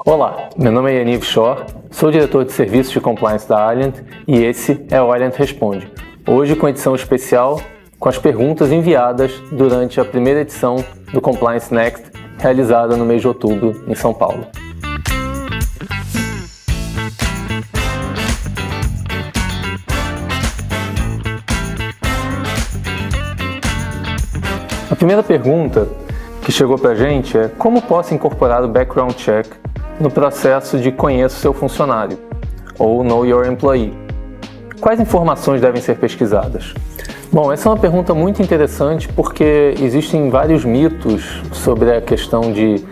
Olá, meu nome é Yaniv Shor, sou diretor de serviços de compliance da Alliant e esse é o Alliant Responde. Hoje com edição especial com as perguntas enviadas durante a primeira edição do Compliance Next, realizada no mês de outubro em São Paulo. A primeira pergunta que chegou para a gente é: como posso incorporar o background check no processo de conheça o seu funcionário, ou Know Your Employee? Quais informações devem ser pesquisadas? Bom, essa é uma pergunta muito interessante porque existem vários mitos sobre a questão de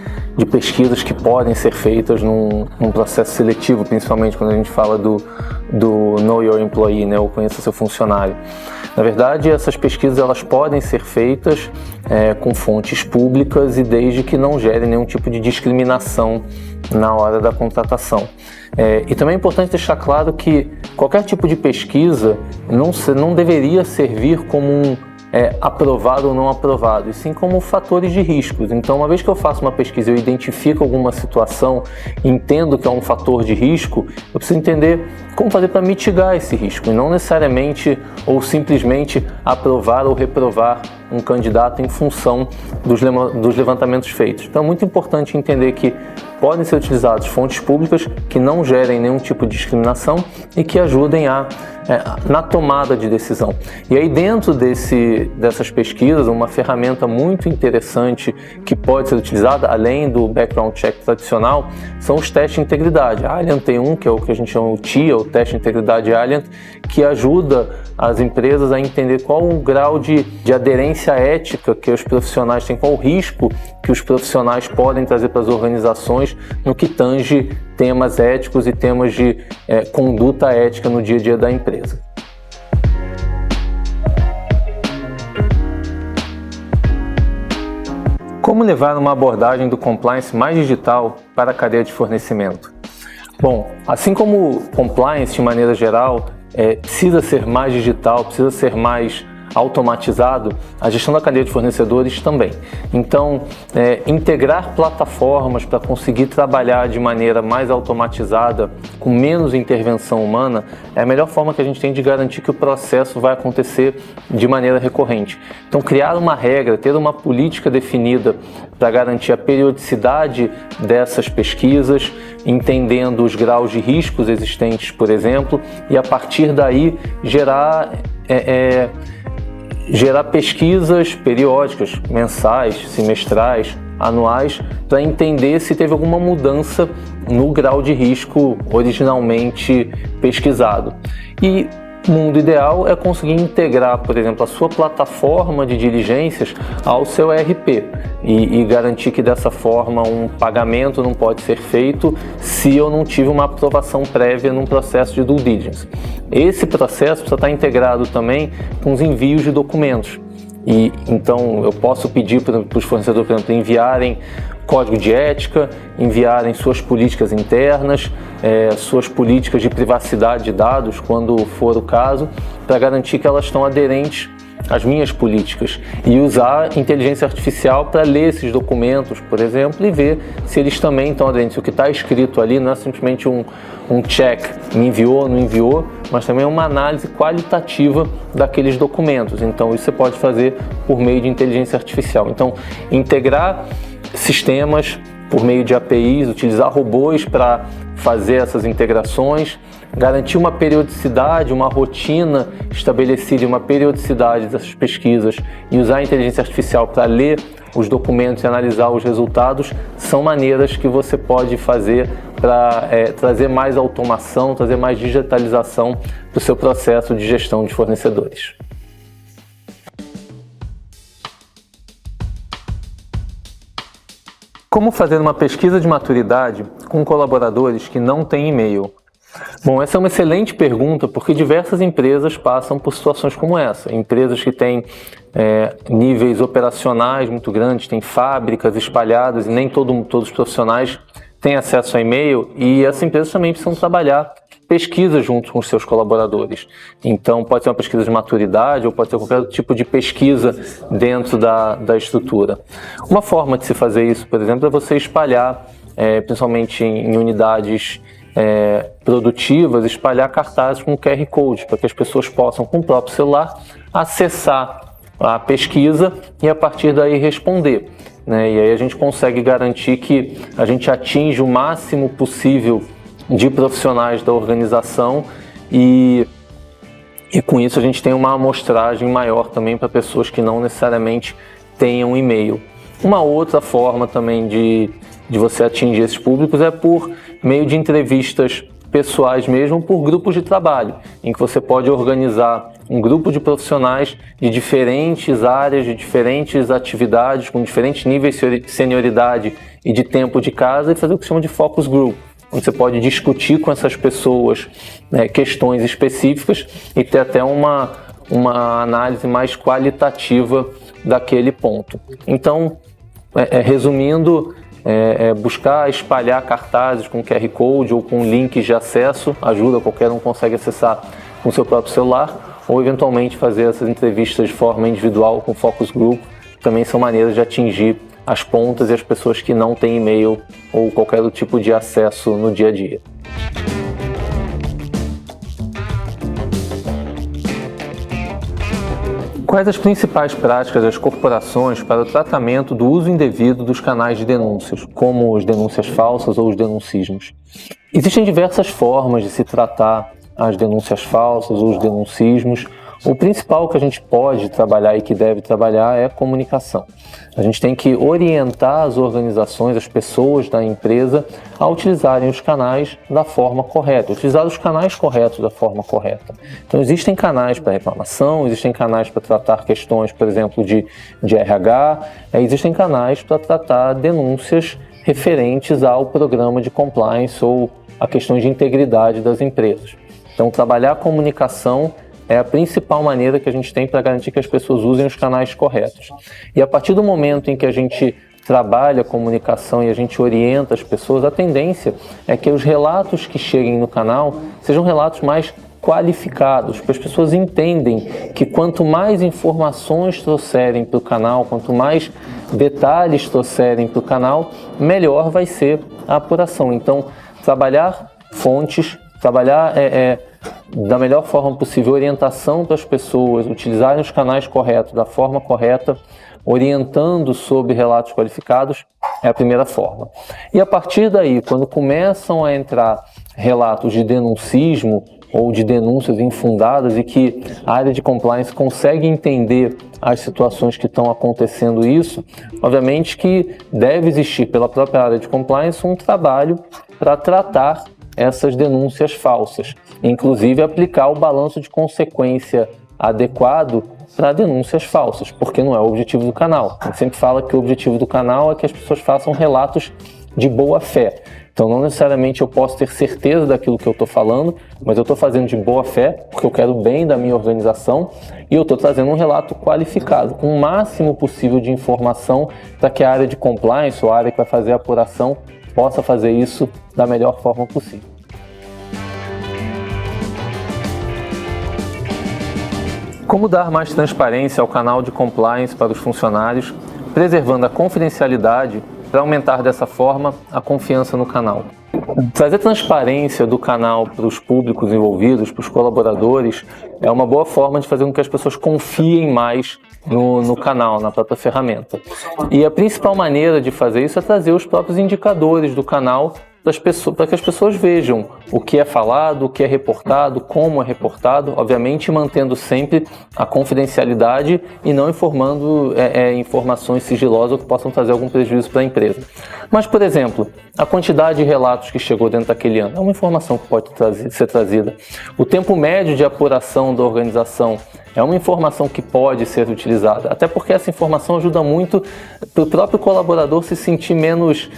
pesquisas que podem ser feitas num processo seletivo, principalmente quando a gente fala do Know Your Employee, né, ou conheça seu funcionário. Na verdade, essas pesquisas elas podem ser feitas com fontes públicas e desde que não gerem nenhum tipo de discriminação na hora da contratação. E também é importante deixar claro que qualquer tipo de pesquisa não deveria servir como um aprovado ou não aprovado, e sim como fatores de riscos. Então, uma vez que eu faço uma pesquisa e eu identifico alguma situação, entendo que é um fator de risco, eu preciso entender como fazer para mitigar esse risco, e não necessariamente ou simplesmente aprovar ou reprovar um candidato em função dos levantamentos feitos. Então, é muito importante entender que podem ser utilizadas fontes públicas que não gerem nenhum tipo de discriminação e que ajudem na tomada de decisão. E aí, dentro dessas pesquisas, uma ferramenta muito interessante que pode ser utilizada, além do background check tradicional, são os testes de integridade. A Alliant tem um, que é o que a gente chama o TIA, o Teste de Integridade Alliant, que ajuda as empresas a entender qual o grau de aderência ética que os profissionais têm, qual o risco que os profissionais podem trazer para as organizações no que tange temas éticos e temas de conduta ética no dia a dia da empresa. Como levar uma abordagem do compliance mais digital para a cadeia de fornecimento? Bom, assim como compliance de maneira geral precisa ser mais digital, precisa ser mais automatizado, a gestão da cadeia de fornecedores também. Então, integrar plataformas para conseguir trabalhar de maneira mais automatizada, com menos intervenção humana, é a melhor forma que a gente tem de garantir que o processo vai acontecer de maneira recorrente. Então, criar uma regra, ter uma política definida para garantir a periodicidade dessas pesquisas, entendendo os graus de riscos existentes, por exemplo, e a partir daí gerar pesquisas periódicas, mensais, semestrais, anuais, para entender se teve alguma mudança no grau de risco originalmente pesquisado. E o mundo ideal é conseguir integrar, por exemplo, a sua plataforma de diligências ao seu ERP e garantir que dessa forma um pagamento não pode ser feito se eu não tive uma aprovação prévia num processo de due diligence. Esse processo precisa estar integrado também com os envios de documentos. E então eu posso pedir para os fornecedores, por exemplo, enviarem código de ética, enviarem suas políticas internas, suas políticas de privacidade de dados, quando for o caso, para garantir que elas estão aderentes às minhas políticas, e usar inteligência artificial para ler esses documentos, por exemplo, e ver se eles também estão aderentes. O que está escrito ali não é simplesmente um check, me enviou, não enviou, mas também é uma análise qualitativa daqueles documentos. Então isso você pode fazer por meio de inteligência artificial. Então, integrar sistemas por meio de APIs, utilizar robôs para fazer essas integrações, garantir uma periodicidade, uma rotina estabelecida, uma periodicidade dessas pesquisas e usar a inteligência artificial para ler os documentos e analisar os resultados, são maneiras que você pode fazer para trazer mais automação, trazer mais digitalização para o seu processo de gestão de fornecedores. Como fazer uma pesquisa de maturidade com colaboradores que não têm e-mail? Bom, essa é uma excelente pergunta porque diversas empresas passam por situações como essa. Empresas que têm níveis operacionais muito grandes, têm fábricas espalhadas e nem todos os profissionais têm acesso a e-mail, e essas empresas também precisam trabalhar pesquisa junto com os seus colaboradores. Então pode ser uma pesquisa de maturidade ou pode ser qualquer tipo de pesquisa dentro da estrutura. Uma forma de se fazer isso, por exemplo, é você espalhar principalmente em unidades produtivas, espalhar cartazes com QR Code, para que as pessoas possam, com o próprio celular, acessar a pesquisa e a partir daí responder, né? E aí a gente consegue garantir que a gente atinge o máximo possível de profissionais da organização e com isso a gente tem uma amostragem maior também para pessoas que não necessariamente tenham e-mail. Uma outra forma também de você atingir esses públicos é por meio de entrevistas pessoais mesmo, por grupos de trabalho, em que você pode organizar um grupo de profissionais de diferentes áreas, de diferentes atividades, com diferentes níveis de senioridade e de tempo de casa, e fazer o que se chama de focus group, onde você pode discutir com essas pessoas, né, questões específicas e ter até uma análise mais qualitativa daquele ponto. Então, resumindo, buscar espalhar cartazes com QR Code ou com links de acesso, ajuda, qualquer um consegue acessar com seu próprio celular, ou eventualmente fazer essas entrevistas de forma individual com focus group, também são maneiras de atingir as pontas e as pessoas que não têm e-mail ou qualquer outro tipo de acesso no dia a dia. Quais as principais práticas das corporações para o tratamento do uso indevido dos canais de denúncias, como as denúncias falsas ou os denuncismos? Existem diversas formas de se tratar as denúncias falsas ou os denuncismos. O principal que a gente pode trabalhar e que deve trabalhar é a comunicação. A gente tem que orientar as organizações, as pessoas da empresa a utilizarem os canais da forma correta, utilizar os canais corretos da forma correta. Então existem canais para reclamação, existem canais para tratar questões, por exemplo, de RH, existem canais para tratar denúncias referentes ao programa de compliance ou a questões de integridade das empresas. Então trabalhar a comunicação é a principal maneira que a gente tem para garantir que as pessoas usem os canais corretos. E a partir do momento em que a gente trabalha a comunicação e a gente orienta as pessoas, a tendência é que os relatos que cheguem no canal sejam relatos mais qualificados, porque as pessoas entendem que quanto mais informações trouxerem para o canal, quanto mais detalhes trouxerem para o canal, melhor vai ser a apuração. Então, trabalhar fontes, trabalhar da melhor forma possível, orientação para as pessoas, utilizarem os canais corretos, da forma correta, orientando sobre relatos qualificados, é a primeira forma. E a partir daí, quando começam a entrar relatos de denuncismo ou de denúncias infundadas e que a área de compliance consegue entender as situações que estão acontecendo isso, obviamente que deve existir pela própria área de compliance um trabalho para tratar essas denúncias falsas, inclusive aplicar o balanço de consequência adequado para denúncias falsas, porque não é o objetivo do canal. A gente sempre fala que o objetivo do canal é que as pessoas façam relatos de boa fé. Então não necessariamente eu posso ter certeza daquilo que eu estou falando, mas eu estou fazendo de boa fé, porque eu quero o bem da minha organização e eu estou trazendo um relato qualificado, com o máximo possível de informação para que a área de compliance ou a área que vai fazer a apuração possa fazer isso da melhor forma possível. Como dar mais transparência ao canal de compliance para os funcionários, preservando a confidencialidade para aumentar dessa forma a confiança no canal? Trazer transparência do canal para os públicos envolvidos, para os colaboradores, é uma boa forma de fazer com que as pessoas confiem mais no canal, na própria ferramenta. E a principal maneira de fazer isso é trazer os próprios indicadores do canal para que as pessoas vejam o que é falado, o que é reportado, como é reportado, obviamente mantendo sempre a confidencialidade e não informando informações sigilosas que possam trazer algum prejuízo para a empresa. Mas, por exemplo, a quantidade de relatos que chegou dentro daquele ano é uma informação que pode ser trazida. O tempo médio de apuração da organização é uma informação que pode ser utilizada, até porque essa informação ajuda muito para o próprio colaborador se sentir menos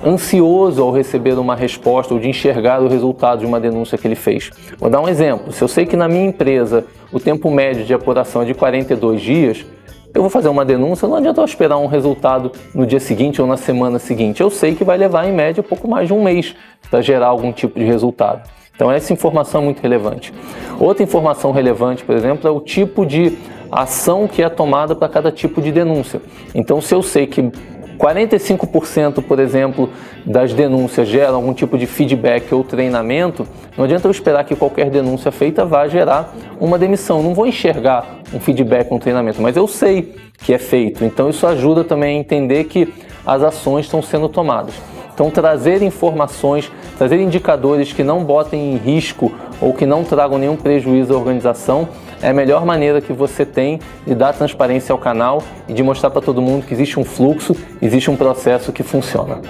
ansioso ao receber uma resposta ou de enxergar o resultado de uma denúncia que ele fez. Vou dar um exemplo. Se eu sei que na minha empresa o tempo médio de apuração é de 42 dias, eu vou fazer uma denúncia, não adianta eu esperar um resultado no dia seguinte ou na semana seguinte. Eu sei que vai levar, em média, pouco mais de um mês para gerar algum tipo de resultado. Então essa informação é muito relevante. Outra informação relevante, por exemplo, é o tipo de ação que é tomada para cada tipo de denúncia. Então se eu sei que 45%, por exemplo, das denúncias geram algum tipo de feedback ou treinamento, não adianta eu esperar que qualquer denúncia feita vá gerar uma demissão. Não vou enxergar um feedback, um treinamento, mas eu sei que é feito. Então isso ajuda também a entender que as ações estão sendo tomadas. Então trazer informações, trazer indicadores que não botem em risco ou que não tragam nenhum prejuízo à organização é a melhor maneira que você tem de dar transparência ao canal e de mostrar para todo mundo que existe um fluxo, existe um processo que funciona.